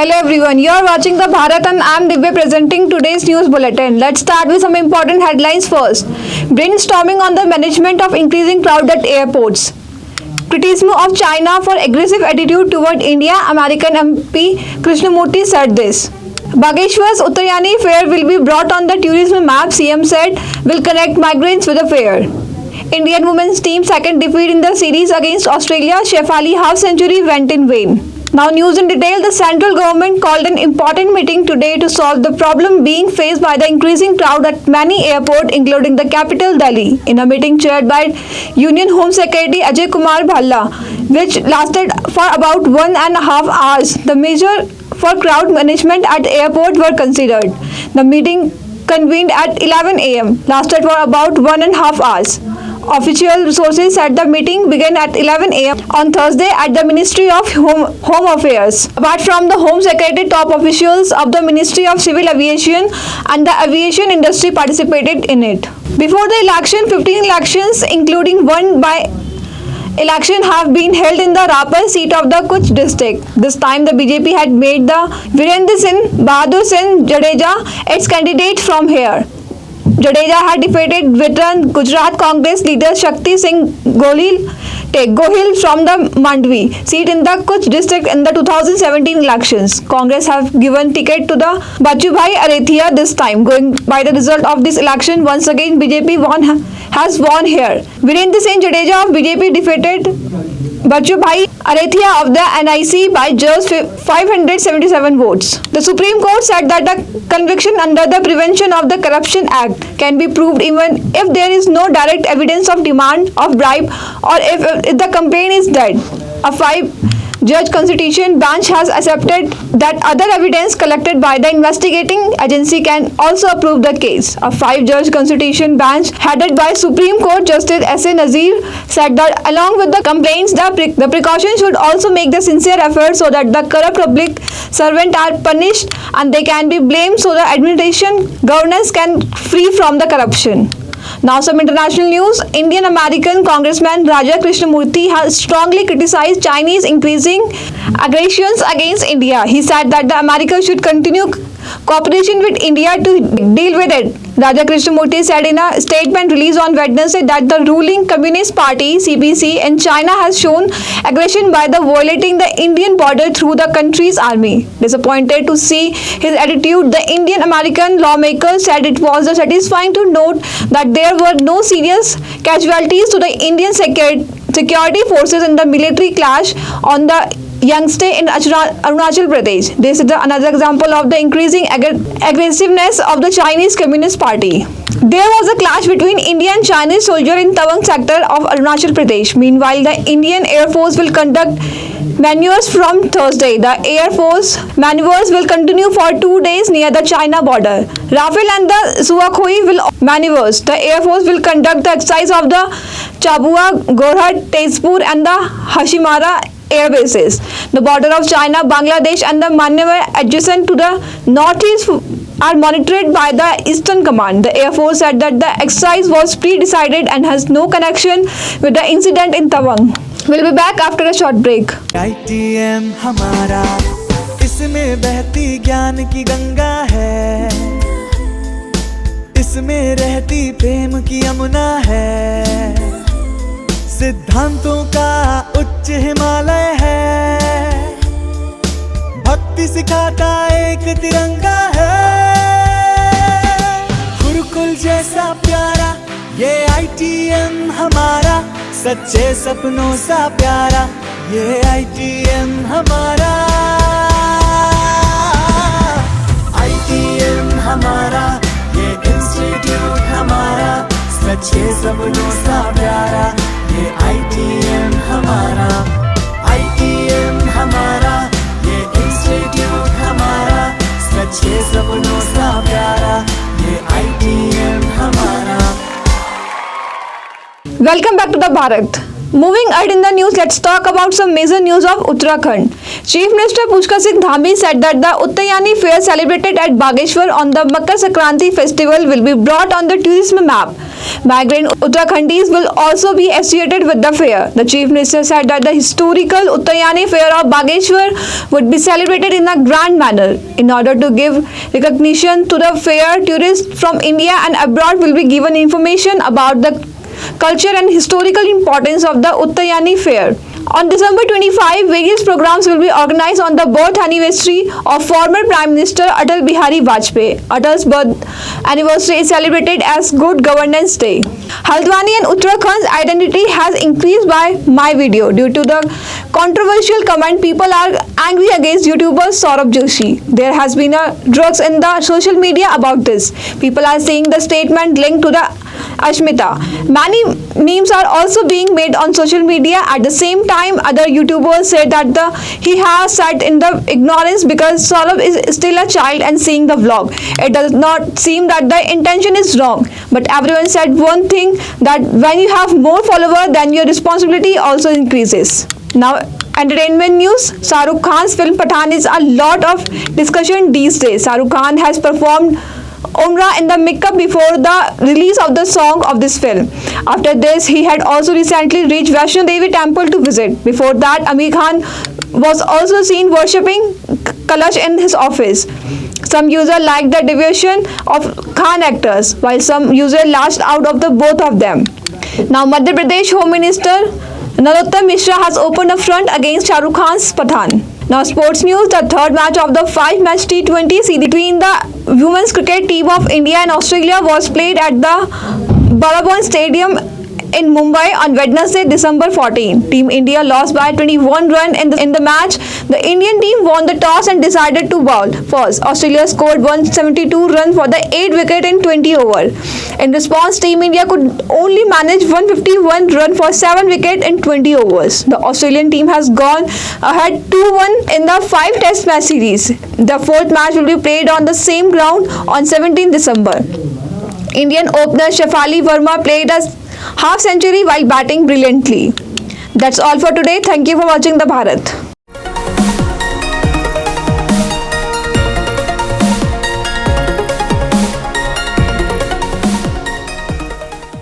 Hello everyone, you are watching the Bharat and I am Divya presenting today's news bulletin. Let's start with some important headlines first. Brainstorming on the management of increasing crowd at airports. Criticism of China for aggressive attitude toward India. American MP Krishnamurti said this. Bageshwar's Uttarayani fair will be brought on the tourism map, CM said, will connect migrants with the fair. Indian women's team second defeat in the series against Australia. Shefali half century went in vain. Now news in detail. The central government called an important meeting today to solve the problem being faced by the increasing crowd at many airports, including the capital Delhi. In a meeting chaired by Union Home Secretary Ajay Kumar Bhalla, which lasted for about 1.5 hours, the measures for crowd management at airport were considered. The meeting, convened at 11 a.m., lasted for about 1.5 hours. Official sources said the meeting began at 11 a.m. on Thursday at the Ministry of Home Affairs. Apart from the Home Secretary, top officials of the Ministry of Civil Aviation and the aviation industry participated in it. Before the election, 15 elections, including one by election, have been held in the Rapar seat of the Kutch district. This time the BJP had made the Virendra Singh Bahadur Singh Jadeja its candidate from here. Jadeja had defeated veteran Gujarat Congress leader Shakti Singh Gohil from the Mandvi seat in the Kutch district in the 2017 elections. Congress have given ticket to the Bachubhai Arethia this time. Going by the result of this election, once again BJP has won here. Virendra Singh Jadeja of BJP defeated Bachubhai Arethia of the NIC by just 577 votes. The Supreme Court said that the conviction under the Prevention of the Corruption Act can be proved even if there is no direct evidence of demand of bribe or if the complaint is dead. A 5-judge constitution bench has accepted that other evidence collected by the investigating agency can also approve the case. A 5-judge constitution bench headed by Supreme Court Justice S.A. Nazir said that along with the complaints, the precaution should also make the sincere effort so that the corrupt public servants are punished and they can be blamed so the administration governance can free from the corruption. Now some international news. Indian American Congressman Raja Krishnamurti has strongly criticized Chinese increasing aggressions against India. He said that the America should continue cooperation with India to deal with it. Raja Krishnamurti said in a statement released on Wednesday that the ruling Communist Party (CPC) in China has shown aggression by violating the Indian border through the country's army. Disappointed to see his attitude, the Indian American lawmaker said it was satisfying to note that there were no serious casualties to the Indian security forces in the military clash on the Yangtze in Arunachal Pradesh. This is another example of the increasing aggressiveness of the Chinese Communist Party. There was a clash between Indian and Chinese soldiers in Tawang sector of Arunachal Pradesh. Meanwhile, the Indian Air Force will conduct maneuvers from Thursday. The Air Force maneuvers will continue for 2 days near the China border. Rafale and the Sukhoi will maneuvers. The Air Force will conduct the exercise of the Chabua, Gorhat, Tezpur and the Hashimara air bases. The border of China, Bangladesh and the Myanmar adjacent to the northeast are monitored by the Eastern Command. The Air Force said that the exercise was pre-decided and has no connection with the incident in Tawang. We'll be back after a short break. ITM हमारा, इसमें बहती ज्ञान की गंगा है, इसमें रहती प्रेम की यमुना है, सिद्धांतों का उच्च हिमालय है, भक्ति सिखाता एक तिरंगा है, गुरुकुल जैसा प्यारा ये ITM हमारा, सच्चे सपनों सा प्यारा ये ITM हमारा, ITM हमारा ये इंस्टीट्यूट हमारा, सच्चे सपनों सा प्यारा ये ITM हमारा, ITM हमारा ये इंस्टीट्यूट हमारा, सच्चे सपनों सा प्यारा ये ITM हमारा. Welcome back to the Bharat. Moving ahead in the news, let's talk about some major news of Uttarakhand. Chief Minister Pushkar Singh Dhami said that the Uttayani fair celebrated at Bageshwar on the Makar Sankranti festival will be brought on the tourism map. Migrant Uttarakhandis will also be associated with the fair. The Chief Minister said that the historical Uttayani fair of Bageshwar would be celebrated in a grand manner. In order to give recognition to the fair, tourists from India and abroad will be given information about the culture and historical importance of the Uttayani fair. On December 25, various programs will be organized on the birth anniversary of former Prime Minister Atal Bihari Vajpayee. Atal's birth anniversary is celebrated as Good Governance Day. Haldwani and Uttarakhand's identity has increased by my video. Due to the controversial comment, people are angry against YouTuber Saurabh Joshi. There has been a drugs in the social media about this. People are saying the statement linked to the Ashmita. Many memes are also being made on social media. At the same time, other YouTubers said that he has sat in the ignorance because Saurabh is still a child and seeing the vlog. It does not seem that the intention is wrong. But everyone said one thing, that when you have more followers, then your responsibility also increases. Now, entertainment news. Shah Rukh Khan's film Pathaan is a lot of discussion these days. Shah Rukh Khan has performed Umrah in the Mecca before the release of the song of this film. After this, he had also recently reached Vaishno Devi temple to visit. Before that, Amir Khan was also seen worshipping Kalash in his office. Some users liked the devotion of Khan actors, while some users lashed out of the both of them. Now, Madhya Pradesh Home Minister Narottam Mishra has opened a front against Shah Rukh Khan's Pathaan. Now, sports news. The third match of the 5-match T20 series between the women's cricket team of India and Australia was played at the Barabon Stadium in Mumbai on Wednesday, December 14. Team India lost by 21 runs in the match. The Indian team won the toss and decided to bowl first. Australia scored 172 runs for the 8 wicket in 20 overs. In response, Team India could only manage 151 runs for 7 wickets in 20 overs. The Australian team has gone ahead 2-1 in the 5-test match series. The fourth match will be played on the same ground on 17 December. Indian opener Shafali Verma played a half century while batting brilliantly. That's all for today. Thank you for watching The Bharat.